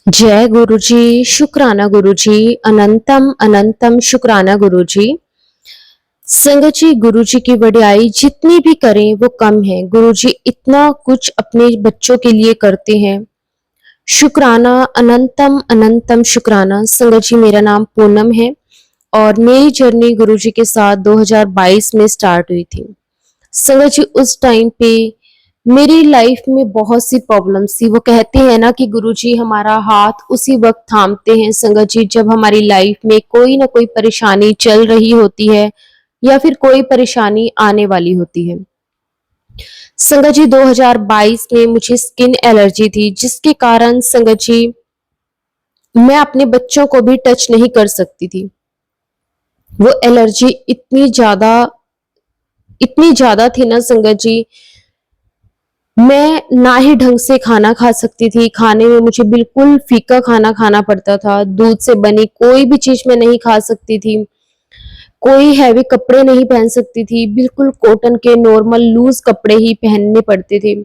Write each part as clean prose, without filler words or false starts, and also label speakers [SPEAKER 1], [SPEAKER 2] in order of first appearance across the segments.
[SPEAKER 1] जय गुरु जी, शुक्राना गुरु जी, अनंतम अनंतम शुक्राना गुरु जी। संगत जी, गुरु जी की वडियाई जितनी भी करें वो कम है। गुरु जी इतना कुछ अपने बच्चों के लिए करते हैं। शुक्राना, अनंतम अनंतम शुक्राना। संगत जी, मेरा नाम पूनम है और मेरी जर्नी गुरु जी के साथ 2022 में स्टार्ट हुई थी। संगत जी, उस टाइम पे मेरी लाइफ में बहुत सी प्रॉब्लम्स थी। वो कहते हैं ना कि गुरुजी हमारा हाथ उसी वक्त थामते हैं संगत जी, जब हमारी लाइफ में कोई ना कोई परेशानी चल रही होती है या फिर कोई परेशानी आने वाली होती है। संगत जी, 2022 में मुझे स्किन एलर्जी थी, जिसके कारण संगत जी मैं अपने बच्चों को भी टच नहीं कर सकती थी। वो एलर्जी इतनी ज्यादा थी ना संगत जी, मैं ना ही ढंग से खाना खा सकती थी। खाने में मुझे बिल्कुल फीका खाना खाना पड़ता था। दूध से बनी कोई भी चीज मैं नहीं खा सकती थी। कोई हैवी कपड़े नहीं पहन सकती थी। बिल्कुल कॉटन के नॉर्मल लूज कपड़े ही पहनने पड़ते थे।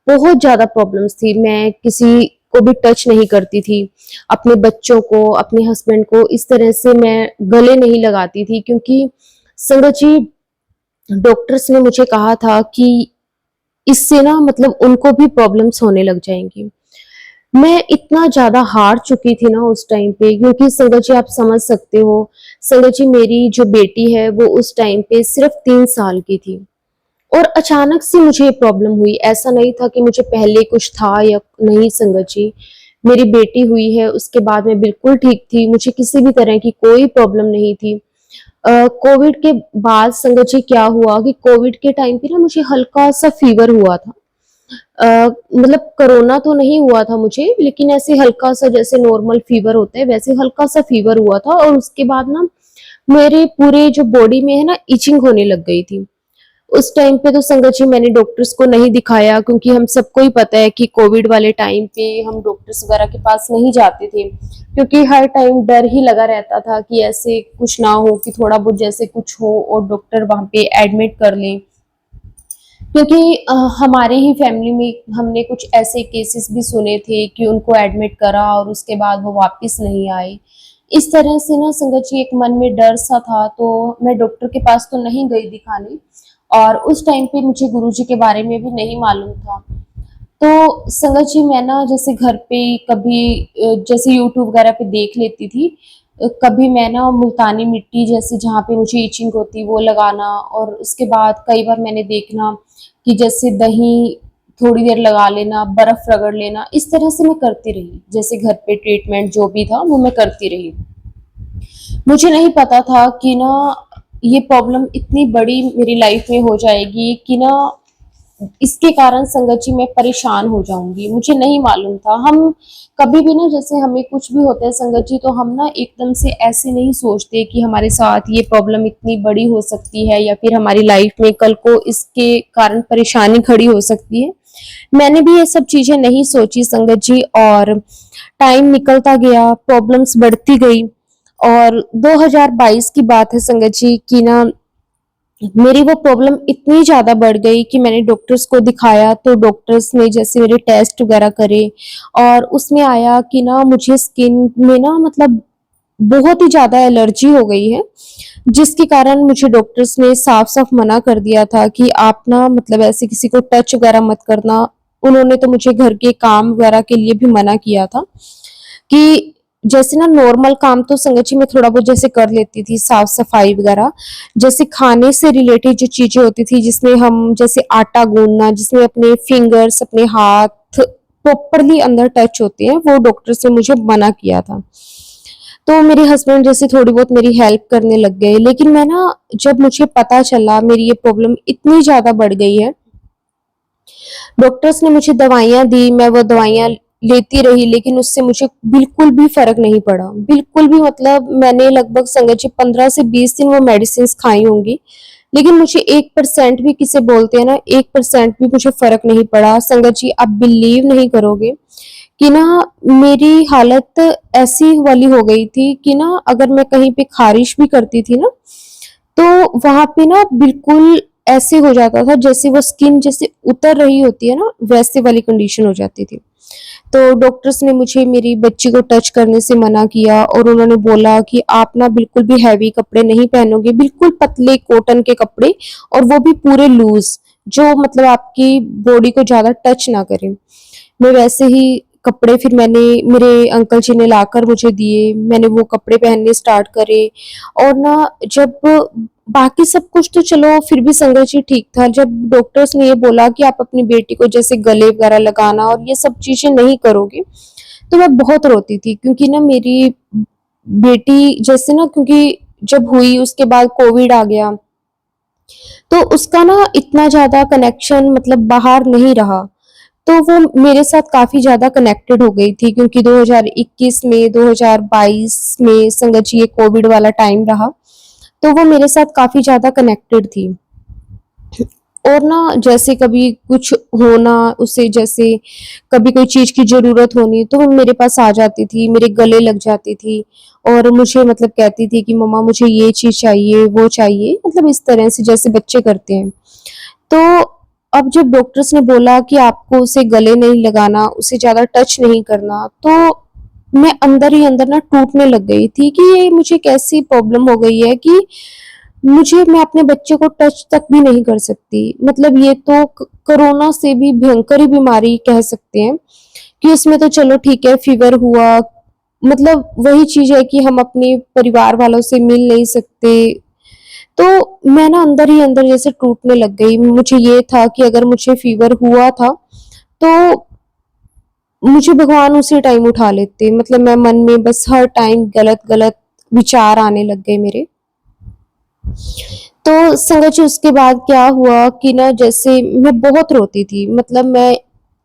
[SPEAKER 1] बहुत ज्यादा प्रॉब्लम्स थी। मैं किसी को भी टच नहीं करती थी। अपने बच्चों को, अपने हस्बैंड को इस तरह से मैं गले नहीं लगाती थी, क्योंकि संगत जी डॉक्टर्स ने मुझे कहा था कि इससे ना मतलब उनको भी प्रॉब्लम्स होने लग जाएंगी। मैं इतना ज्यादा हार चुकी थी ना उस टाइम पे, क्योंकि संगत जी आप समझ सकते हो, संगत जी मेरी जो बेटी है वो उस टाइम पे सिर्फ 3 साल की थी और अचानक से मुझे प्रॉब्लम हुई। ऐसा नहीं था कि मुझे पहले कुछ था या नहीं। संगत जी मेरी बेटी हुई है, उसके बाद मैं बिल्कुल ठीक थी। मुझे किसी भी तरह की कोई प्रॉब्लम नहीं थी। कोविड के बाद संगत जी क्या हुआ कि कोविड के टाइम पे ना मुझे हल्का सा फीवर हुआ था। मतलब कोरोना तो नहीं हुआ था मुझे, लेकिन ऐसे हल्का सा जैसे नॉर्मल फीवर होता है वैसे हल्का सा फीवर हुआ था। और उसके बाद ना मेरे पूरे जो बॉडी में है ना इचिंग होने लग गई थी। उस टाइम पे तो संगत जी मैंने डॉक्टर्स को नहीं दिखाया, क्योंकि हम सबको ही पता है कि कोविड वाले टाइम पे हम डॉक्टर्स वगैरह के पास नहीं जाते थे, क्योंकि हर टाइम डर ही लगा रहता था कि ऐसे कुछ ना हो कि थोड़ा बहुत जैसे कुछ हो और डॉक्टर वहां पे एडमिट कर लें। क्योंकि हमारे ही फैमिली में हमने कुछ ऐसे केसेस भी सुने थे कि उनको एडमिट करा और उसके बाद वो वापस नहीं आए। इस तरह से ना संगत जी एक मन में डर सा था, तो मैं डॉक्टर के पास तो नहीं गई दिखाने। और उस टाइम पे मुझे गुरुजी के बारे में भी नहीं मालूम था। तो संगत जी मैं ना जैसे घर पे कभी जैसे यूट्यूब वगैरह पे देख लेती थी। कभी मैं ना मुल्तानी मिट्टी जैसे जहाँ पे मुझे इचिंग होती वो लगाना, और उसके बाद कई बार मैंने देखना कि जैसे दही थोड़ी देर लगा लेना, बर्फ रगड़ लेना, इस तरह से मैं करती रही। जैसे घर पे ट्रीटमेंट जो भी था वो मैं करती रही। मुझे नहीं पता था कि ना ये प्रॉब्लम इतनी बड़ी मेरी लाइफ में हो जाएगी कि ना इसके कारण संगत जी मैं परेशान हो जाऊंगी। मुझे नहीं मालूम था। हम कभी भी ना जैसे हमें कुछ भी होता है संगत जी, तो हम ना एकदम से ऐसे नहीं सोचते कि हमारे साथ ये प्रॉब्लम इतनी बड़ी हो सकती है या फिर हमारी लाइफ में कल को इसके कारण परेशानी खड़ी हो सकती है। मैंने भी ये सब चीजें नहीं सोची संगत जी, और टाइम निकलता गया, प्रॉब्लम्स बढ़ती गई। और 2022 की बात है संगत जी कि ना मेरी वो प्रॉब्लम इतनी ज्यादा बढ़ गई कि मैंने डॉक्टर्स को दिखाया। तो डॉक्टर्स ने जैसे मेरे टेस्ट वगैरह करे और उसमें आया कि ना मुझे स्किन में ना मतलब बहुत ही ज्यादा एलर्जी हो गई है, जिसके कारण मुझे डॉक्टर्स ने साफ साफ मना कर दिया था कि आप ना मतलब ऐसे किसी को टच वगैरह मत करना। उन्होंने तो मुझे घर के काम वगैरह के लिए भी मना किया था कि जैसे ना नॉर्मल काम तो संगत जी मैं थोड़ा बहुत जैसे कर लेती थी, साफ सफाई वगैरह। जैसे खाने से रिलेटेड जो चीजें होती थी, जिसमें हम जैसे आटा गूंदना, जिसमें अपने फिंगर्स, अपने हाथ प्रॉपरली अंदर टच होते हैं, वो डॉक्टर से मुझे मना किया था। तो मेरे हस्बैंड जैसे थोड़ी बहुत मेरी हेल्प करने लग गए। लेकिन मैं ना जब मुझे पता चला मेरी ये प्रॉब्लम इतनी ज्यादा बढ़ गई है, डॉक्टर्स ने मुझे दवाइयाँ दी, मैं वो दवाइयाँ लेती रही, लेकिन उससे मुझे बिल्कुल भी फ़र्क नहीं पड़ा। बिल्कुल भी, मतलब मैंने लगभग संगत जी 15 से 20 दिन वो मेडिसिन्स खाई होंगी, लेकिन मुझे 1% भी, किसे बोलते हैं ना, 1% भी मुझे फ़र्क नहीं पड़ा। संगत जी आप बिलीव नहीं करोगे कि ना मेरी हालत ऐसी वाली हो गई थी कि ना अगर मैं कहीं पे ख़ारिश भी करती थी ना, तो वहाँ पे ना बिल्कुल ऐसे हो जाता था जैसे वो स्किन जैसे उतर रही होती है ना, वैसे वाली कंडीशन हो जाती थी। तो डॉक्टर्स ने मुझे मेरी बच्ची को टच करने से मना किया और उन्होंने बोला कि आप ना बिल्कुल भी हैवी कपड़े नहीं पहनोगे, बिल्कुल पतले कॉटन के कपड़े और वो भी पूरे लूज़, जो मतलब आपकी बॉडी को ज़्यादा टच ना करें। मैं वैसे ही कपड़े फिर मैंने मेरे अंकल जी ने लाकर मुझे दिए, मैंने वो कपड़े पहनने स्टार्ट करे और ना जब बाकी सब कुछ तो चलो फिर भी संगत जी ठीक था, जब डॉक्टर्स ने ये बोला कि आप अपनी बेटी को जैसे गले वगैरह लगाना और ये सब चीज़ें नहीं करोगे, तो मैं बहुत रोती थी क्योंकि ना मेरी बेटी जैसे ना क्योंकि जब हुई उसके बाद कोविड आ गया, तो उसका ना इतना ज़्यादा कनेक्शन मतलब बाहर नहीं रहा। तो वो मेरे साथ काफ़ी ज़्यादा कनेक्टेड हो गई थी क्योंकि 2021 में 2022 में संगत जी ये कोविड वाला टाइम रहा, तो वो मेरे साथ काफ़ी ज़्यादा कनेक्टेड थी। और ना जैसे कभी कुछ होना उसे जैसे कभी कोई चीज़ की ज़रूरत होनी तो वो मेरे पास आ जाती थी, मेरे गले लग जाती थी और मुझे मतलब कहती थी कि मम्मा मुझे ये चीज़ चाहिए, वो चाहिए, मतलब इस तरह से जैसे बच्चे करते हैं। तो अब जब डॉक्टर्स ने बोला कि आपको उसे गले नहीं लगाना, उसे ज़्यादा टच नहीं करना, तो मैं अंदर ही अंदर ना टूटने लग गई थी कि ये मुझे कैसी प्रॉब्लम हो गई है कि मैं अपने बच्चे को टच तक भी नहीं कर सकती। मतलब ये तो कोरोना से भी भयंकर ही बीमारी कह सकते हैं कि इसमें तो चलो ठीक है फीवर हुआ, मतलब वही चीज़ है कि हम अपने परिवार वालों से मिल नहीं सकते। तो मैं ना अंदर ही अंदर जैसे टूटने लग गई। मुझे ये था कि अगर मुझे फीवर हुआ था, तो मुझे भगवान उसी टाइम उठा लेते। मतलब मैं मन में बस हर टाइम गलत-गलत विचार आने लग गए मेरे। तो संगत जी उसके बाद क्या हुआ कि ना जैसे मैं बहुत रोती थी। मतलब मैं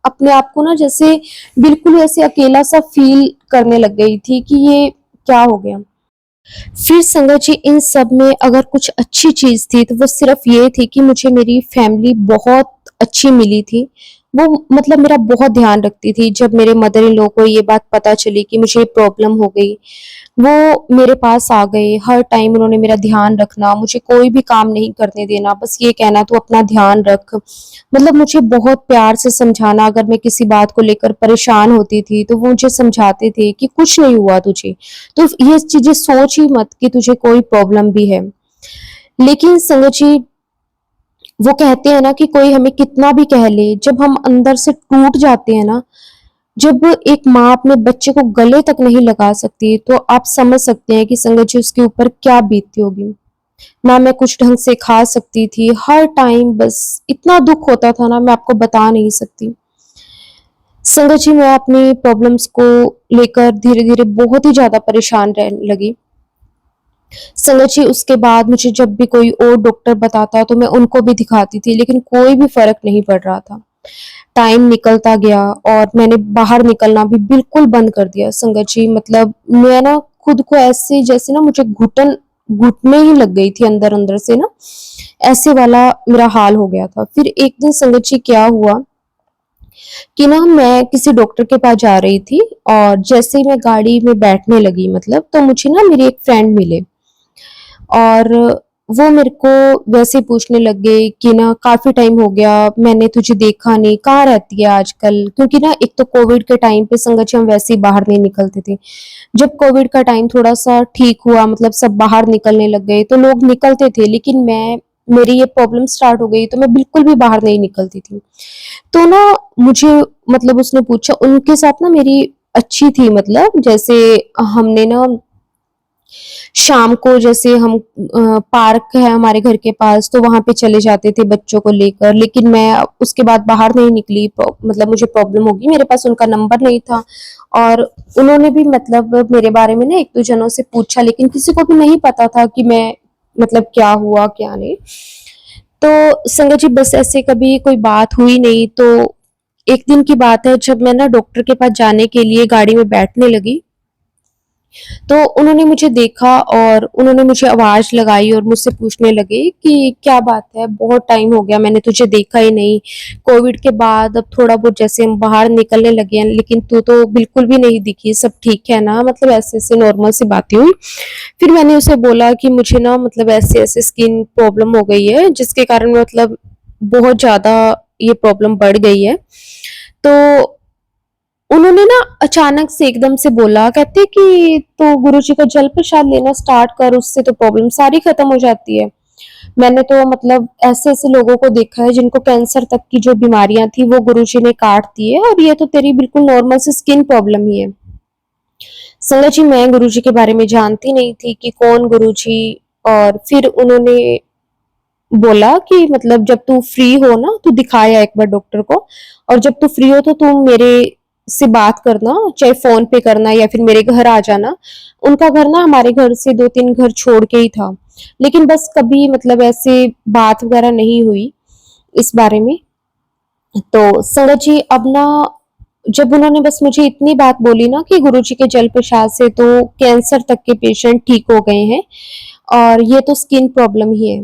[SPEAKER 1] अपने आप को ना जैसे बिल्कुल ऐसे अकेला-सा फ़ील करने लग गई थी कि ये क्या हो गया? फिर संगत जी इन सब में अगर कुछ अच्छी चीज़ थी, तो वो सिर्फ़ ये थी कि मुझे मेरी फैमिली बहुत अच्छी मिली थी। वो मतलब मेरा बहुत ध्यान रखती थी। जब मेरे मदर इन लॉ को ये बात पता चली कि मुझे प्रॉब्लम हो गई, वो मेरे पास आ गए। हर टाइम उन्होंने मेरा ध्यान रखना, मुझे कोई भी काम नहीं करने देना, बस ये कहना तू अपना ध्यान रख। मतलब मुझे बहुत प्यार से समझाना, अगर मैं किसी बात को लेकर परेशान होती थी, तो वो मुझे समझाते थे कि कुछ नहीं हुआ तुझे। तो ये चीज़ें सोच ही मत कि तुझे कोई प्रॉब्लम भी है। लेकिन संगत जी वो कहते हैं ना कि कोई हमें कितना भी कह ले, जब हम अंदर से टूट जाते हैं ना, जब एक माँ अपने बच्चे को गले तक नहीं लगा सकती, तो आप समझ सकते हैं कि संगत जी उसके ऊपर क्या बीतती होगी। ना मैं कुछ ढंग से खा सकती थी, हर टाइम बस इतना दुःख होता था ना मैं आपको बता नहीं सकती। संगत जी मैं अपनी प्रॉब्लम्स को लेकर धीरे-धीरे बहुत ही ज़्यादा परेशान रहने लगी। संगत जी उसके बाद मुझे जब भी कोई और डॉक्टर बताता तो मैं उनको भी दिखाती थी, लेकिन कोई भी फ़र्क नहीं पड़ रहा था। टाइम निकलता गया और मैंने बाहर निकलना भी बिल्कुल बंद कर दिया संगत जी। मतलब मैं ना खुद को ऐसे जैसे ना मुझे घुटने ही लग गई थी अंदर-अंदर से ना, ऐसे वाला मेरा हाल हो गया था। फिर एक दिन संगत जी क्या हुआ कि ना मैं किसी डॉक्टर के पास जा रही थी और जैसे ही मैं गाड़ी में बैठने लगी मतलब, तो मुझे ना मेरी एक फ्रेंड मिले और वो मेरे को वैसे पूछने लग गए कि ना काफ़ी टाइम हो गया, मैंने तुझे देखा नहीं, कहाँ रहती है आजकल? क्योंकि ना एक तो कोविड के टाइम पे संगत जी हम वैसे ही बाहर नहीं निकलते थे। जब कोविड का टाइम थोड़ा-सा ठीक हुआ मतलब सब बाहर निकलने लग गए, तो लोग निकलते थे लेकिन मेरी ये प्रॉब्लम स्टार्ट हो गई तो मैं बिल्कुल भी बाहर नहीं निकलती थी। तो ना मुझे मतलब उसने पूछा, उनके साथ ना मेरी अच्छी थी, मतलब जैसे हमने ना शाम को जैसे हम पार्क है हमारे घर के पास तो वहाँ पे चले जाते थे बच्चों को लेकर, लेकिन मैं उसके बाद बाहर नहीं निकली। मतलब मुझे प्रॉब्लम होगी, मेरे पास उनका नंबर नहीं था और उन्होंने भी मतलब मेरे बारे में ना 1-2 जनों से पूछा, लेकिन किसी को भी नहीं पता था कि मैं मतलब क्या हुआ क्या नहीं। तो संगत जी बस ऐसे कभी कोई बात हुई नहीं, तो एक दिन की बात है जब मैं ना डॉक्टर के पास जाने के लिए गाड़ी में बैठने लगी, तो उन्होंने मुझे देखा और उन्होंने मुझे आवाज़ लगाई और मुझसे पूछने लगे कि क्या बात है, बहुत टाइम हो गया मैंने तुझे देखा ही नहीं। कोविड के बाद अब थोड़ा बहुत जैसे हम बाहर निकलने लगे हैं, लेकिन तू तो बिल्कुल भी नहीं दिखी, सब ठीक है ना? मतलब ऐसे-ऐसे नॉर्मल सी बातें हुई। फिर मैंने उसे बोला कि मुझे ना मतलब ऐसे-ऐसे स्किन प्रॉब्लम हो गई है, जिसके कारण मतलब बहुत ज़्यादा ये प्रॉब्लम बढ़ गई है। तो उन्होंने ना अचानक से एकदम से बोला, कहते कि तो गुरुजी का जल प्रसाद लेना स्टार्ट कर, उससे तो प्रॉब्लम सारी खत्म हो जाती है। मैंने तो मतलब ऐसे-ऐसे लोगों को देखा है जिनको कैंसर तक की जो बीमारियां थी वो गुरुजी ने काट दी है, और ये तो तेरी बिल्कुल नॉर्मल सी स्किन प्रॉब्लम ही है। संगत जी, मैं गुरुजी के बारे में जानती नहीं थी कि कौन गुरुजी। और फिर उन्होंने बोला कि मतलब जब तू फ्री हो ना, तू दिखाया एक बार डॉक्टर को, और जब तू फ्री हो तो तू मेरे से बात करना, चाहे फोन पे करना या फिर मेरे घर आ जाना। उनका घर ना हमारे घर से 2-3 घर छोड़ के ही था, लेकिन बस कभी मतलब ऐसे बात वगैरह नहीं हुई इस बारे में। तो संगत जी, अब ना जब उन्होंने बस मुझे इतनी बात बोली ना कि गुरुजी के जल प्रसाद से तो कैंसर तक के पेशेंट ठीक हो गए हैं, और ये तो स्किन प्रॉब्लम ही है।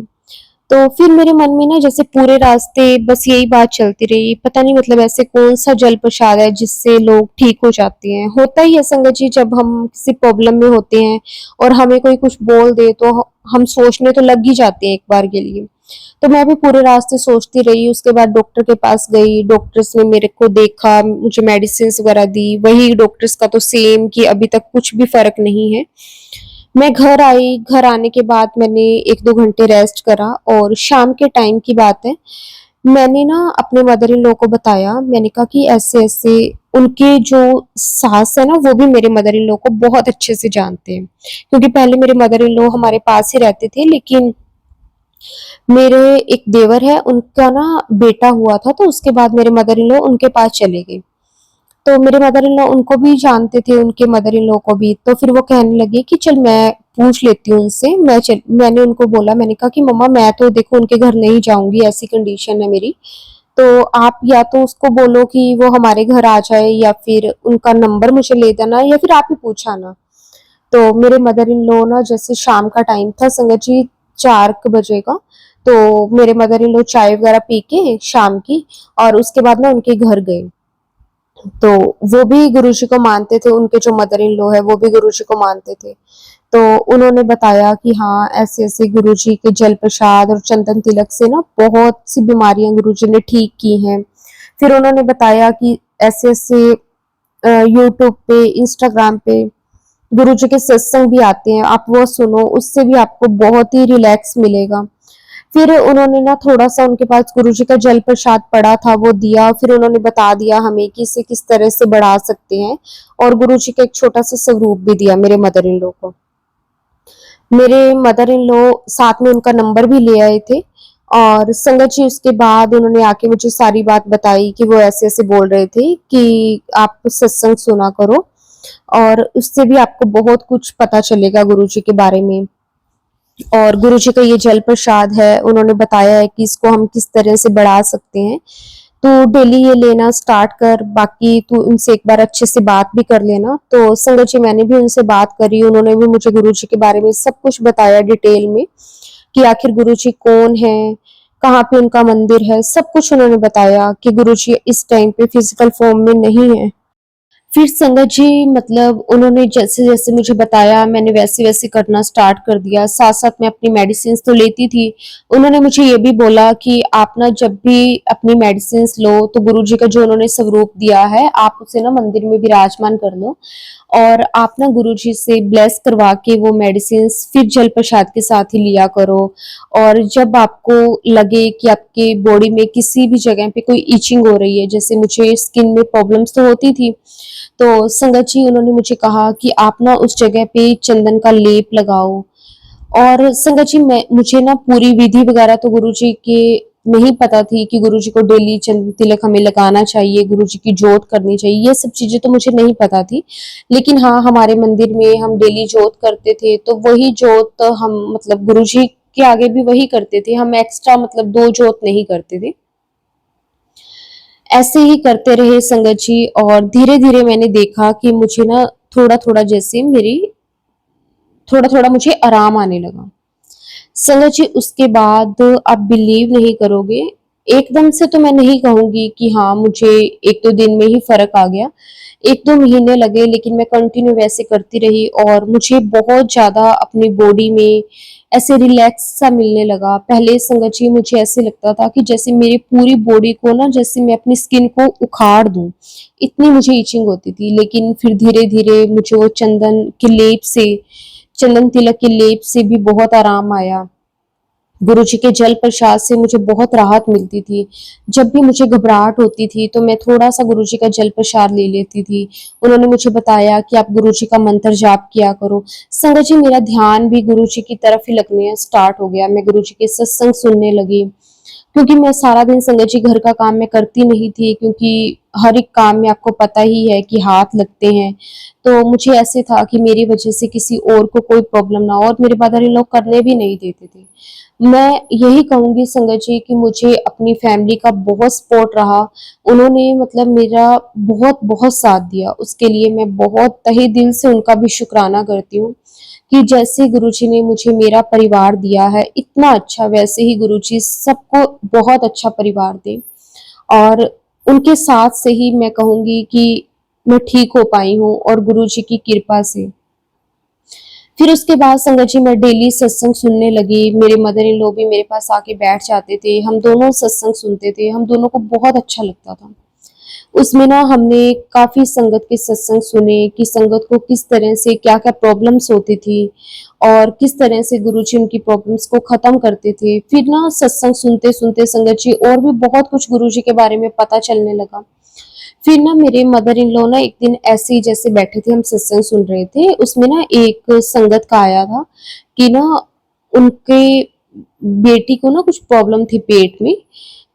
[SPEAKER 1] तो फिर मेरे मन में ना जैसे पूरे रास्ते बस यही बात चलती रही, पता नहीं मतलब ऐसे कौन सा जल प्रसाद है जिससे लोग ठीक हो जाते हैं। होता ही है संगत जी, जब हम किसी प्रॉब्लम में होते हैं और हमें कोई कुछ बोल दे तो हम सोचने तो लग ही जाते हैं एक बार के लिए। तो मैं भी पूरे रास्ते सोचती रही, उसके बाद डॉक्टर के पास गई, डॉक्टर्स ने मेरे को देखा, मुझे मेडिसिन वगैरह दी, वही डॉक्टर्स का तो सेम कि अभी तक कुछ भी फर्क नहीं है। मैं घर आई, घर आने के बाद मैंने 1-2 घंटे रेस्ट करा, और शाम के टाइम की बात है, मैंने ना अपने मदर इन लॉ को बताया, मैंने कहा कि ऐसे-ऐसे। उनके जो सास है ना, वो भी मेरे मदर इन लॉ को बहुत अच्छे से जानते हैं, क्योंकि पहले मेरे मदर इन लॉ हमारे पास ही रहते थे, लेकिन मेरे एक देवर है, उनका ना बेटा हुआ था, तो उसके बाद मेरे मदर इन लॉ उनके पास चले गए। तो मेरे मदर इन लॉ उनको भी जानते थे, उनके मदर इन लॉ को भी। तो फिर वो कहने लगे कि चल मैं पूछ लेती हूँ उनसे। मैंने उनको बोला, मैंने कहा कि मम्मा मैं तो देखो उनके घर नहीं जाऊंगी, ऐसी कंडीशन है मेरी। तो आप या तो उसको बोलो कि वो हमारे घर आ जाए, या फिर उनका नंबर मुझे ले देना, या फिर आप ही पूछाना। तो मेरे मदर इन लॉ ना, जैसे शाम का टाइम था संगत जी, 4 बजे का। तो मेरे मदर इन लॉ चाय वगैरह पी के शाम की, और उसके बाद ना उनके घर गए। तो वो भी गुरुजी को मानते थे, उनके जो मदर इन लॉ है वो भी गुरुजी को मानते थे। तो उन्होंने बताया कि हाँ, ऐसे-ऐसे गुरुजी के जल प्रसाद और चंदन तिलक से ना बहुत सी बीमारियां गुरुजी ने ठीक की हैं। फिर उन्होंने बताया कि ऐसे-ऐसे यूट्यूब पे, इंस्टाग्राम पे गुरुजी के सत्संग भी आते हैं, आप वो सुनो, उससे भी आपको बहुत ही रिलैक्स मिलेगा। फिर उन्होंने ना थोड़ा-सा, उनके पास गुरुजी का जल प्रसाद पड़ा था, वो दिया। फिर उन्होंने बता दिया हमें कि इसे किस तरह से बढ़ा सकते हैं, और गुरुजी का एक छोटा-सा स्वरूप भी दिया मेरे मदर इन लॉ को। मेरे मदर इन लॉ साथ में उनका नंबर भी ले आए थे, और संगत जी उसके बाद उन्होंने आके मुझे सारी बात बताई कि वो ऐसे-ऐसे बोल रहे थे कि आप सत्संग सुना करो, और उससे भी आपको बहुत कुछ पता चलेगा गुरुजी के बारे में। और गुरुजी का ये जल प्रसाद है, उन्होंने बताया है कि इसको हम किस तरह से बढ़ा सकते हैं। तो डेली ये लेना स्टार्ट कर, बाकी तू उनसे एक बार अच्छे से बात भी कर लेना। तो संगत जी, मैंने भी उनसे बात करी, उन्होंने भी मुझे गुरुजी के बारे में सब कुछ बताया डिटेल में, कि आखिर गुरुजी कौन है, कहाँ पे उनका मंदिर है, सब कुछ उन्होंने बताया कि गुरुजी इस टाइम पे फिजिकल फॉर्म में नहीं है। फिर संगत जी, मतलब उन्होंने जैसे-जैसे मुझे बताया, मैंने वैसे-वैसे करना स्टार्ट कर दिया। साथ-साथ मैं अपनी मेडिसिन्स तो लेती थी। उन्होंने मुझे ये भी बोला कि आप ना जब भी अपनी मेडिसिन्स लो, तो गुरुजी का जो उन्होंने स्वरूप दिया है, आप उसे ना मंदिर में विराजमान कर लो, और आप ना गुरुजी से ब्लेस करवा के वो मेडिसिन्स फिर जल प्रसाद के साथ ही लिया करो। और जब आपको लगे कि आपके बॉडी में किसी भी जगह पे कोई इचिंग हो रही है, जैसे मुझे स्किन में प्रॉब्लम्स तो होती थी, तो संगत जी उन्होंने मुझे कहा कि आप ना उस जगह पे चंदन का लेप लगाओ। और संगत जी, मैं मुझे ना पूरी विधि वगैरह तो गुरुजी के नहीं पता थी कि गुरुजी को डेली चंदन तिलक हमें लगाना चाहिए, गुरुजी की जोत करनी चाहिए, ये सब चीजें तो मुझे नहीं पता थी। लेकिन हाँ, हमारे मंदिर में हम डेली जोत करते थे, तो वही जोत हम मतलब गुरुजी के आगे भी वही करते थे, हम एक्स्ट्रा मतलब 2 जोत नहीं करते थे। ऐसे ही करते रहे संगत जी, और धीरे-धीरे मैंने देखा कि मुझे ना थोड़ा-थोड़ा जैसे मेरी थोड़ा थोड़ा मुझे आराम आने लगा। संगत जी उसके बाद आप बिलीव नहीं करोगे, एकदम से तो मैं नहीं कहूंगी कि हाँ मुझे 1-2 दिन में ही फर्क आ गया। 1-2 महीने लगे, लेकिन मैं कंटिन्यू वैसे करती रही और मुझे बहुत ज्यादा अपनी बॉडी में ऐसे रिलैक्स सा मिलने लगा। पहले संगत जी मुझे ऐसे लगता था कि जैसे मेरी पूरी बॉडी को ना, जैसे मैं अपनी स्किन को उखाड़ दूं, इतनी मुझे इचिंग होती थी। लेकिन फिर धीरे धीरे मुझे वो चंदन तिलक के लेप से भी बहुत आराम आया। गुरु जी के जल प्रसाद से मुझे बहुत राहत मिलती थी। जब भी मुझे घबराहट होती थी तो मैं थोड़ा सा गुरु जी का जल प्रसाद ले लेती थी। उन्होंने मुझे बताया कि आप गुरु जी का मंत्र जाप किया करो। संगत जी मेरा ध्यान भी गुरु जी की तरफ ही लगने स्टार्ट हो गया। मैं गुरु जी के सत्संग सुनने लगी, क्योंकि मैं सारा दिन संगत जी घर का काम मैं करती नहीं थी, क्योंकि हर एक काम में आपको पता ही है कि हाथ लगते हैं। तो मुझे ऐसे था कि मेरी वजह से किसी और को कोई प्रॉब्लम ना हो, और मेरे मदर इन लॉ करने भी नहीं देते थे। मैं यही कहूंगी संगत जी कि मुझे अपनी फैमिली का बहुत सपोर्ट रहा। उन्होंने मतलब मेरा बहुत बहुत साथ दिया, उसके लिए मैं बहुत तहे दिल से उनका भी शुक्राना करती हूँ कि जैसे गुरुजी ने मुझे मेरा परिवार दिया है इतना अच्छा, वैसे ही गुरुजी सबको बहुत अच्छा परिवार दे। और उनके साथ से ही मैं कहूंगी कि मैं ठीक हो पाई हूँ, और गुरुजी की कृपा से। फिर उसके बाद संगत जी मैं डेली सत्संग सुनने लगी। मेरे मदर इन लॉ भी मेरे पास आके बैठ जाते थे, हम दोनों सत्संग सुनते थे, हम दोनों को बहुत अच्छा लगता था। उसमें ना हमने काफी संगत के सत्संग सुने कि संगत को किस तरह से क्या क्या प्रॉब्लम्स होती थी, और किस तरह से गुरुजी उनकी प्रॉब्लम्स को खत्म करते थे। फिर ना सत्संग सुनते सुनते संगत जी और भी बहुत कुछ गुरुजी के बारे में पता चलने लगा। फिर ना मेरे मदर इन लॉ ना एक दिन ऐसे ही जैसे बैठे थे, हम सत्संग सुन रहे थे, उसमें ना एक संगत का आया था कि ना उनके बेटी को ना कुछ प्रॉब्लम थी पेट में।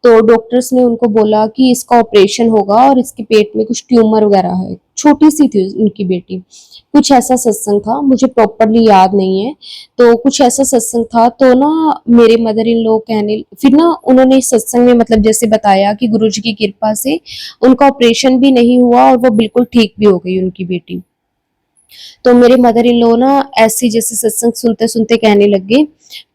[SPEAKER 1] तो डॉक्टर्स ने उनको बोला कि इसका ऑपरेशन होगा और इसके पेट में कुछ ट्यूमर वगैरह है। छोटी सी थी उनकी बेटी। कुछ ऐसा सत्संग था, मुझे प्रॉपरली याद नहीं है। तो कुछ ऐसा सत्संग था, तो ना मेरे मदर इन लॉ कहने, फिर ना उन्होंने इस सत्संग में मतलब जैसे बताया कि गुरुजी की कृपा से उनका ऑपरेशन भी नहीं हुआ और वो बिल्कुल ठीक भी हो गई उनकी बेटी। तो मेरे मदर इन लॉ ना ऐसे जैसे सत्संग सुनते सुनते कहने लगे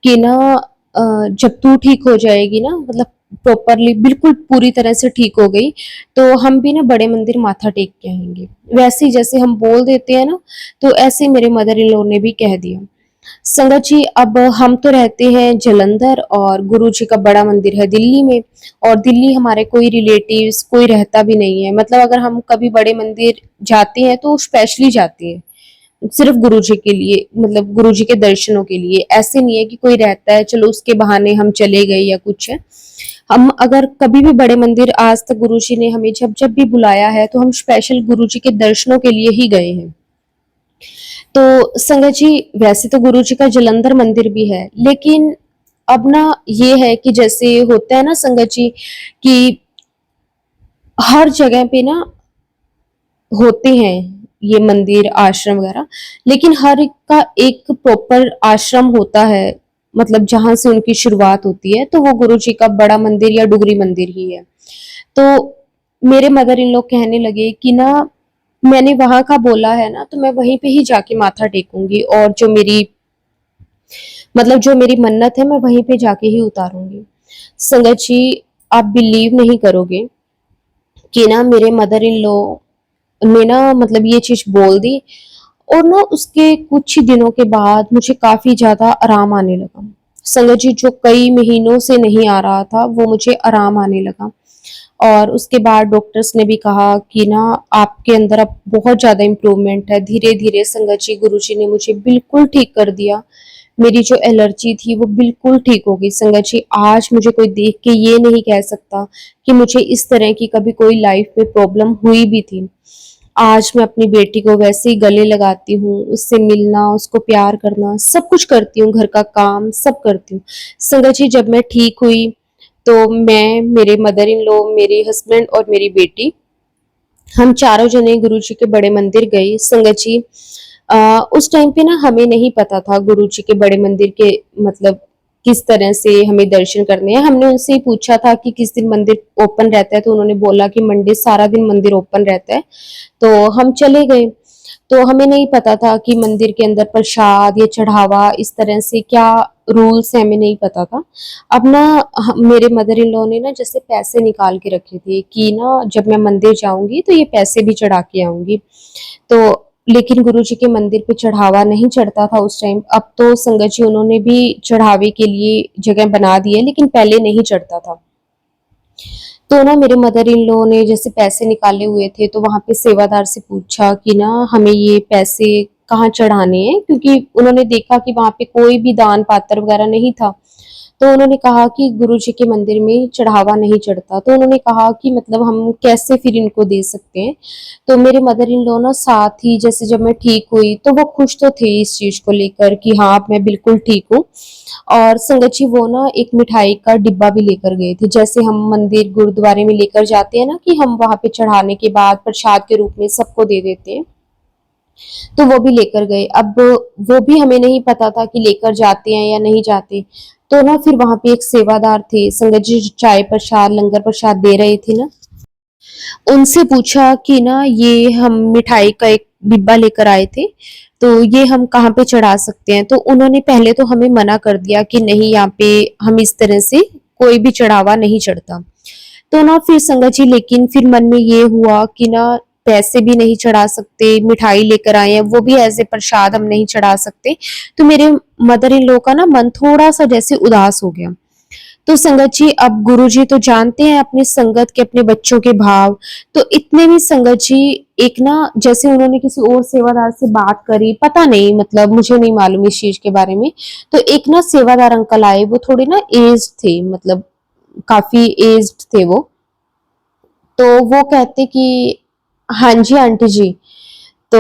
[SPEAKER 1] कि ना जब तू ठीक हो जाएगी ना, मतलब प्रॉपरली बिल्कुल पूरी तरह से ठीक हो गई, तो हम भी ना बड़े मंदिर माथा टेक के आएंगे। वैसे ही जैसे हम बोल देते हैं ना, तो ऐसे मेरे मदर इन लॉ ने भी कह दिया। संगत जी अब हम तो रहते हैं जलंधर, और गुरु जी का बड़ा मंदिर है दिल्ली में। और दिल्ली हमारे कोई रिलेटिव्स कोई रहता भी नहीं है, मतलब अगर हम कभी बड़े मंदिर जाते हैं तो स्पेशली जाते हैं सिर्फ गुरु जी के लिए, मतलब गुरु जी के दर्शनों के लिए। ऐसे नहीं है कि कोई रहता है चलो उसके बहाने हम चले गए या कुछ है। हम अगर कभी भी बड़े मंदिर, आज तक गुरु जी ने हमें जब जब भी बुलाया है तो हम स्पेशल गुरु जी के दर्शनों के लिए ही गए हैं। तो संगत जी वैसे तो गुरु जी का जलंधर मंदिर भी है, लेकिन अब ना ये है कि जैसे होता है ना संगत जी कि हर जगह पे ना होते हैं ये मंदिर आश्रम वगैरह, लेकिन हर एक का एक प्रॉपर आश्रम होता है, मतलब जहां से उनकी शुरुआत होती है, तो वो गुरु जी का बड़ा मंदिर या डुगरी मंदिर ही है। तो मेरे मदर इन लोग कहने लगे कि ना मैंने वहां का बोला है ना, तो मैं वहीं पे ही जाके माथा टेकूंगी, और जो मेरी मतलब जो मेरी मन्नत है मैं वहीं पे जाके ही उतारूंगी। संगत जी आप बिलीव नहीं करोगे कि ना मेरे मदर इन लॉ ने ना मतलब ये चीज बोल दी, और ना उसके कुछ ही दिनों के बाद मुझे काफी ज्यादा आराम आने लगा। संगत जी जो कई महीनों से नहीं आ रहा था वो मुझे आराम आने लगा। और उसके बाद डॉक्टर्स ने भी कहा कि ना आपके अंदर अब बहुत ज्यादा इम्प्रूवमेंट है। धीरे धीरे संगत जी गुरु जी ने मुझे बिल्कुल ठीक कर दिया। मेरी जो एलर्जी थी वो बिल्कुल ठीक हो गई। संगत जी आज मुझे कोई देख के ये नहीं कह सकता कि मुझे इस तरह की कभी कोई लाइफ में प्रॉब्लम हुई भी थी। आज मैं अपनी बेटी को वैसे ही गले लगाती हूँ, उससे मिलना, उसको प्यार करना, सब कुछ करती हूँ, घर का काम सब करती हूँ। संगत जी जब मैं ठीक हुई तो मैं, मेरे मदर इन लॉ, मेरे हस्बैंड और मेरी बेटी, हम चारों जने गुरु जी के बड़े मंदिर गए। संगत जी उस टाइम पे ना हमें नहीं पता था गुरु जी के बड़े मंदिर के मतलब किस तरह से हमें दर्शन करने हैं। हमने उनसे ही पूछा था कि किस दिन मंदिर ओपन रहता है, तो उन्होंने बोला कि मंडे सारा दिन मंदिर ओपन रहता है। तो हम चले गए। तो हमें नहीं पता था कि मंदिर के अंदर प्रसाद या चढ़ावा इस तरह से क्या रूल्स है, हमें नहीं पता था। अब ना मेरे मदर इन लॉ ने ना जैसे पैसे निकाल के रखे थे कि ना जब मैं मंदिर जाऊंगी तो ये पैसे भी चढ़ा के आऊंगी। तो लेकिन गुरुजी के मंदिर पे चढ़ावा नहीं चढ़ता था उस टाइम। अब तो संगत जी उन्होंने भी चढ़ावे के लिए जगह बना दी है, लेकिन पहले नहीं चढ़ता था। तो ना मेरे मदर इन लॉ ने जैसे पैसे निकाले हुए थे, तो वहां पे सेवादार से पूछा कि ना हमें ये पैसे कहाँ चढ़ाने हैं, क्योंकि उन्होंने देखा कि वहां पे कोई भी दान पात्र वगैरह नहीं था। तो उन्होंने कहा कि गुरुजी के मंदिर में चढ़ावा नहीं चढ़ता। तो उन्होंने कहा कि मतलब हम कैसे फिर इनको दे सकते हैं। तो मेरे मदर इन लॉ ना साथ ही जैसे जब मैं ठीक हुई तो वो खुश तो थे इस चीज को लेकर कि हाँ अब मैं बिल्कुल ठीक हूँ। और संगत जी वो ना एक मिठाई का डिब्बा भी लेकर गए थे, जैसे हम मंदिर गुरुद्वारे में लेकर जाते हैं ना कि हम वहां पे चढ़ाने के बाद प्रसाद के रूप में सबको दे देते हैं। तो वो भी लेकर गए। अब वो भी हमें नहीं पता था कि लेकर जाते हैं या नहीं जाते। तो ना फिर वहां पे एक सेवादार थे, संगत जी जो चाय प्रसाद लंगर प्रसाद दे रहे थे ना, उनसे पूछा कि ना ये हम मिठाई का एक डिब्बा लेकर आए थे, तो ये हम कहाँ पे चढ़ा सकते हैं। तो उन्होंने पहले तो हमें मना कर दिया कि नहीं, यहाँ पे हम इस तरह से कोई भी चढ़ावा नहीं चढ़ता। तो ना फिर संगत जी लेकिन फिर मन में ये हुआ कि ना पैसे भी नहीं चढ़ा सकते, मिठाई लेकर आए हैं वो भी एज ए प्रसाद हम नहीं चढ़ा सकते। तो मेरे मदर इन लॉ का ना मन थोड़ा सा जैसे उदास हो गया। तो संगत जी अब गुरुजी तो जानते हैं अपनी संगत के, अपने बच्चों के भाव। तो इतने में संगत जी एक ना जैसे उन्होंने किसी और सेवादार से बात करी, पता नहीं मतलब मुझे नहीं मालूम इस चीज के बारे में। तो एक ना सेवादार अंकल आए, वो थोड़े ना एज्ड थे, मतलब काफी एज्ड थे वो। तो वो कहते कि हाँ जी आंटी जी। तो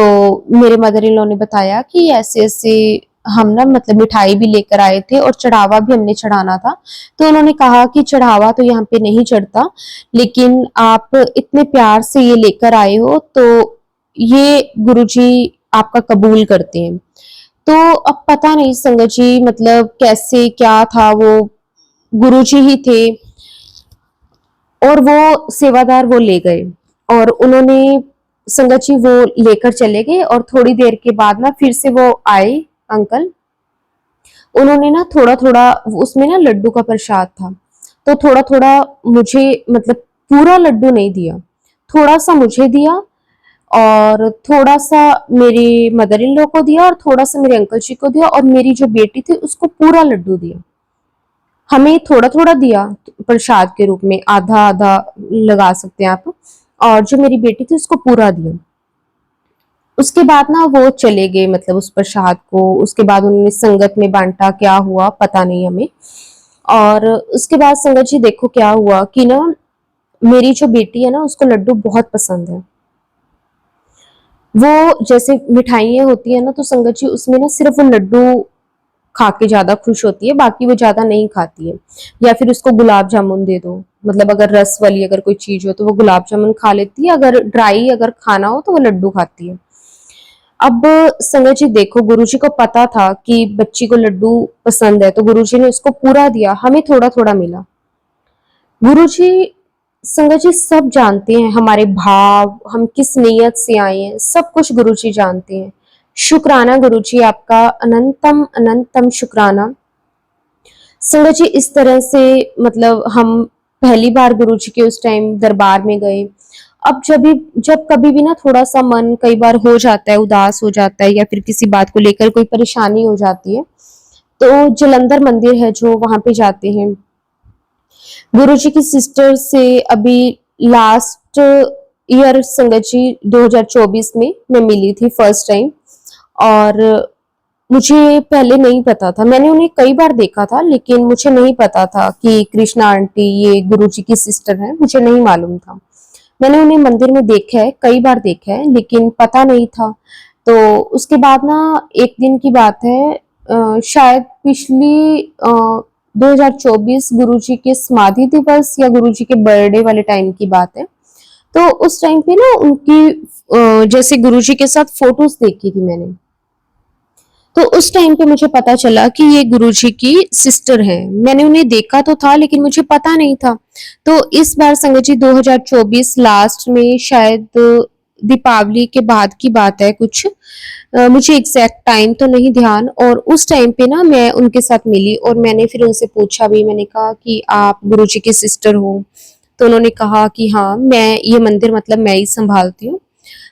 [SPEAKER 1] मेरे मदर इन लॉ ने बताया कि ऐसे ऐसे हम ना मतलब मिठाई भी लेकर आए थे और चढ़ावा भी हमने चढ़ाना था। तो उन्होंने कहा कि चढ़ावा तो यहाँ पे नहीं चढ़ता, लेकिन आप इतने प्यार से ये लेकर आए हो तो ये गुरुजी आपका कबूल करते हैं। तो अब पता नहीं संगत जी मतलब कैसे क्या था, वो गुरुजी ही थे और वो सेवादार वो ले गए। और उन्होंने संगत जी वो लेकर चले गए और थोड़ी देर के बाद ना फिर से वो आए अंकल। उन्होंने ना थोड़ा थोड़ा उसमें ना लड्डू का प्रसाद था, तो थोड़ा थोड़ा मुझे मतलब पूरा लड्डू नहीं दिया, थोड़ा सा मुझे दिया और थोड़ा सा मेरी मदर इन लॉ को दिया और थोड़ा सा मेरे अंकल जी को दिया और मेरी जो बेटी थी उसको पूरा लड्डू दिया। हमें थोड़ा थोड़ा दिया प्रसाद के रूप में, आधा आधा लगा सकते हैं आप। और जो मेरी बेटी थी उसको पूरा दिया। उसके बाद ना वो चले गए मतलब उस प्रसाद को, उसके बाद उन्होंने संगत में बांटा, क्या हुआ पता नहीं हमें। और उसके बाद संगत जी देखो क्या हुआ कि ना मेरी जो बेटी है ना उसको लड्डू बहुत पसंद है। वो जैसे मिठाइयाँ होती है ना तो संगत जी उसमें ना सिर्फ वो लड्डू खा के ज्यादा खुश होती है, बाकी वो ज्यादा नहीं खाती है। या फिर उसको गुलाब जामुन दे दो, मतलब अगर रस वाली अगर कोई चीज हो तो वो गुलाब जामुन खा लेती है, अगर ड्राई अगर खाना हो तो वो लड्डू खाती है। अब संगत जी देखो गुरुजी को पता था कि बच्ची को लड्डू पसंद है, तो गुरुजी ने उसको पूरा दिया, हमें थोड़ा थोड़ा मिला। गुरुजी संगत जी सब जानते हैं हमारे भाव, हम किस नीयत से आए हैं, सब कुछ गुरुजी जानते हैं। शुक्राना गुरुजी, आपका अनंतम अनंतम शुक्राना। संगत जी इस तरह से मतलब हम पहली बार गुरुजी के उस टाइम दरबार में गए। अब जब कभी भी ना थोड़ा सा मन कई बार हो जाता है, उदास हो जाता है या फिर किसी बात को लेकर कोई परेशानी हो जाती है, तो जलंधर मंदिर है जो वहां पे जाते हैं। गुरुजी की सिस्टर से अभी लास्ट ईयर संगत जी 2024 में मैं मिली थी फर्स्ट टाइम। और मुझे पहले नहीं पता था, मैंने उन्हें कई बार देखा था लेकिन मुझे नहीं पता था कि कृष्णा आंटी ये गुरुजी की सिस्टर है, मुझे नहीं मालूम था। मैंने उन्हें मंदिर में देखा है, कई बार देखा है, लेकिन पता नहीं था। तो उसके बाद ना एक दिन की बात है, शायद पिछली 2024 गुरुजी के समाधि दिवस या गुरुजी के बर्थडे वाले टाइम की बात है। तो उस टाइम पे ना उनकी जैसे गुरुजी के साथ फोटोज देखी थी मैंने। तो उस टाइम पे मुझे पता चला कि ये गुरुजी की सिस्टर हैं। मैंने उन्हें देखा तो था लेकिन मुझे पता नहीं था। तो इस बार संगत जी 2024 लास्ट में शायद दीपावली के बाद की बात है कुछ, मुझे एग्जैक्ट टाइम तो नहीं ध्यान, और उस टाइम पे ना मैं उनके साथ मिली और मैंने फिर उनसे पूछा भी, मैंने कहा कि आप गुरुजी की सिस्टर हो? तो उन्होंने कहा कि हाँ, मैं ये मंदिर मतलब मैं ही संभालती हूँ।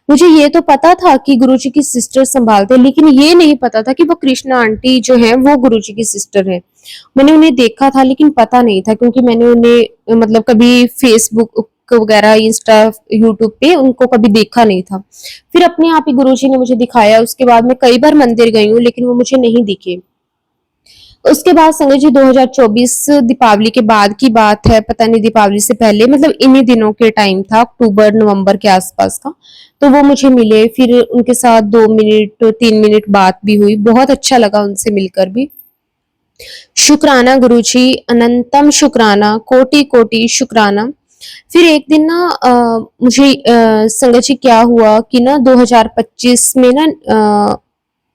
[SPEAKER 1] मुझे ये तो पता था कि गुरुजी की सिस्टर संभालते हैं, लेकिन ये नहीं पता था कि वो कृष्णा आंटी जो है वो गुरुजी की सिस्टर है। मैंने उन्हें देखा था लेकिन पता नहीं था, क्योंकि मैंने उन्हें मतलब कभी फेसबुक वगैरह, इंस्टा, यूट्यूब पे उनको कभी देखा नहीं था। फिर अपने आप ही गुरुजी ने मुझे दिखाया। उसके बाद मैं कई बार मंदिर गई हूँ लेकिन वो मुझे नहीं दिखे। उसके बाद संजय जी 2024 दीपावली के बाद की बात है, पता नहीं दीपावली से पहले, मतलब इन्हीं दिनों के टाइम था, अक्टूबर नवंबर के आसपास का। तो वो मुझे मिले, फिर उनके साथ 2 मिनट 3 मिनट बात भी हुई, बहुत अच्छा लगा उनसे मिलकर भी। शुक्राना गुरुजी, अनंतम शुक्राना, कोटि कोटि शुक्राना। फिर एक दिन ना मुझे संगत जी क्या हुआ कि ना 2025 में ना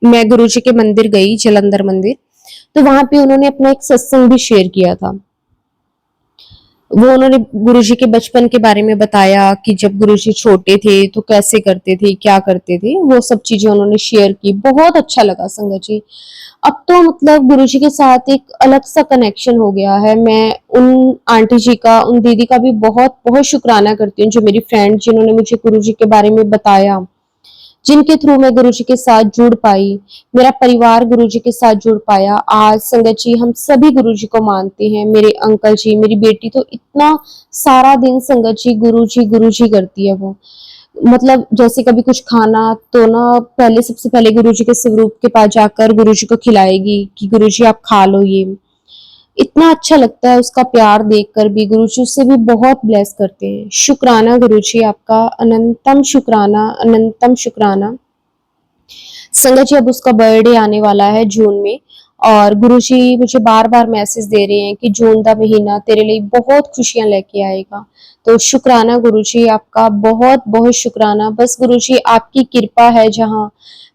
[SPEAKER 1] मैं गुरुजी के मंदिर गई, जलंधर मंदिर। तो वहां पे उन्होंने अपना एक सत्संग भी शेयर किया था। वो उन्होंने गुरुजी के बचपन के बारे में बताया कि जब गुरुजी छोटे थे तो कैसे करते थे, क्या करते थे, वो सब चीजें उन्होंने शेयर की। बहुत अच्छा लगा संगत जी। अब तो मतलब गुरुजी के साथ एक अलग सा कनेक्शन हो गया है। मैं उन आंटी जी का, उन दीदी का भी बहुत बहुत शुक्राना करती हूँ, जो मेरी फ्रेंड जिन्होंने मुझे गुरुजी के बारे में बताया, जिनके थ्रू मैं गुरुजी के साथ जुड़ पाई, मेरा परिवार गुरुजी के साथ जुड़ पाया। आज संगत जी हम सभी गुरुजी को मानते हैं। मेरे अंकल जी, मेरी बेटी तो इतना सारा दिन संगत जी गुरुजी गुरुजी करती है वो। मतलब जैसे कभी कुछ खाना तो ना पहले, सबसे पहले गुरुजी के स्वरूप के पास जाकर गुरुजी को खिलाएगी कि गुरुजी आप खा लो ये। इतना अच्छा लगता है उसका प्यार देखकर भी। गुरुजी उससे भी बहुत ब्लेस करते हैं। शुक्राना गुरुजी आपका, अनंतम शुक्राना, अनंतम शुक्राना। संगत जी अब उसका बर्थडे आने वाला है जून में, और गुरुजी मुझे बार बार मैसेज दे रहे हैं कि जून का महीना तेरे लिए बहुत खुशियां लेके आएगा। तो शुक्राना गुरुजी आपका, बहुत बहुत शुक्राना। बस गुरुजी आपकी कृपा है जहाँ,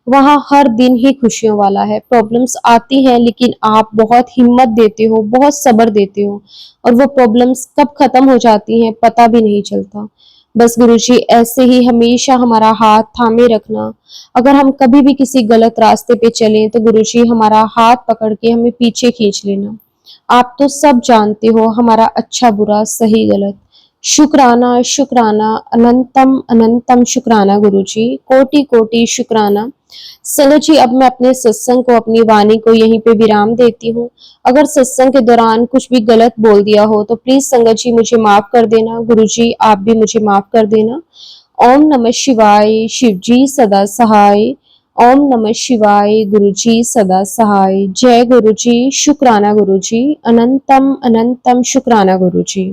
[SPEAKER 1] वहाँ हर दिन ही खुशियों वाला है। प्रॉब्लम्स आती हैं लेकिन आप बहुत हिम्मत देते हो, बहुत सब्र देते हो, और वो प्रॉब्लम्स कब खत्म हो जाती हैं पता भी नहीं चलता। बस गुरुजी ऐसे ही हमेशा हमारा हाथ थामे रखना। अगर हम कभी भी किसी गलत रास्ते पे चलें तो गुरुजी हमारा हाथ पकड़ के हमें पीछे खींच लेना। आप तो सब जानते हो हमारा अच्छा बुरा, सही गलत। शुक्राना शुक्राना, अनंतम अनंतम शुक्राना गुरुजी, कोटि कोटि शुक्राना। चलो जी, अब मैं अपने सत्संग को, अपनी वाणी को यहीं पे विराम देती हूँ। अगर सत्संग के दौरान कुछ भी गलत बोल दिया हो तो प्लीज संगत जी मुझे माफ कर देना। गुरुजी आप भी मुझे माफ कर देना। ओम नमः शिवाय, शिव जी सदा सहाय। ओम नमः शिवाय, गुरु जी सदा सहाय। जय गुरु जी, शुक्राना गुरु जी, अनंतम अनंतम शुक्राना गुरु जी।